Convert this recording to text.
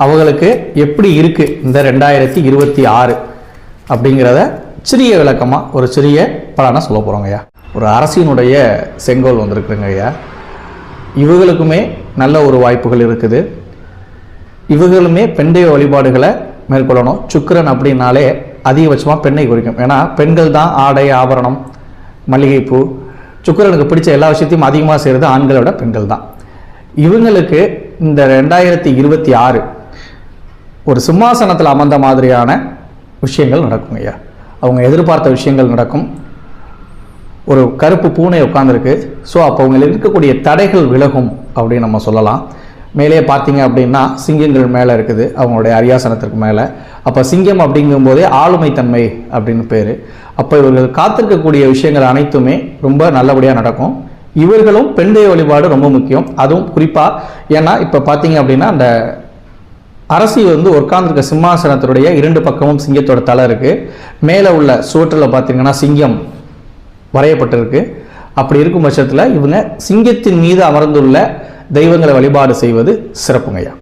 அவங்களுக்கு எப்படி இருக்குது இந்த 2026 அப்படிங்கிறத சிறிய விளக்கமாக ஒரு சிறிய பலனை சொல்ல போகிறோங்க ஐயா. ஒரு அரசினுடைய செங்கோல் வந்திருக்குங்க ஐயா. இவங்களுக்குமே நல்ல ஒரு வாய்ப்புகள் இருக்குது. இவங்களுமே பெண் தெய்வ வழிபாடுகளை மேற்கொள்ளணும். சுக்கிரன் அப்படின்னாலே அதிகபட்சமாக பெண்ணை குறிக்கும். ஏன்னா பெண்கள் தான் ஆடை ஆபரணம் மல்லிகைப்பூ சுக்கிரனுக்கு பிடிச்ச எல்லா விஷயத்தையும் அதிகமாக செய்கிறது ஆண்களை விட பெண்கள் தான். இவங்களுக்கு இந்த 2026 ஒரு சிம்மாசனத்தில் அமர்ந்த மாதிரியான விஷயங்கள் நடக்கும் ஐயா. அவங்க எதிர்பார்த்த விஷயங்கள் நடக்கும். ஒரு கருப்பு பூனை உட்காந்துருக்கு. ஸோ அப்போ அவங்களுக்கு இருக்கக்கூடிய தடைகள் விலகும் அப்படின்னு நம்ம சொல்லலாம். மேலே பார்த்தீங்க அப்படின்னா சிங்கங்கள் மேலே இருக்குது, அவங்களுடைய அரியாசனத்திற்கு மேலே. அப்போ சிங்கம் அப்படிங்கும்போதே ஆளுமைத்தன்மை அப்படின்னு பேர். அப்போ இவர்கள் காத்திருக்கக்கூடிய விஷயங்கள் அனைத்துமே ரொம்ப நல்லபடியாக நடக்கும். இவர்களும் பெண் தெய்வ வழிபாடு ரொம்ப முக்கியம். அதுவும் குறிப்பாக ஏன்னா இப்போ பார்த்தீங்க அப்படின்னா அந்த அரசி உட்கார்ந்துருக்க சிம்மாசனத்தினுடைய 2 பக்கமும் சிங்கத்தோட தலை இருக்குது. மேலே உள்ள சுவற்றில் பார்த்தீங்கன்னா சிங்கம் வரையப்பட்டிருக்கு. அப்படி இருக்கும் பட்சத்தில் இவங்க சிங்கத்தின் மீது அமர்ந்துள்ள தெய்வங்களை வழிபாடு செய்வது சிறப்புங்கய்யா.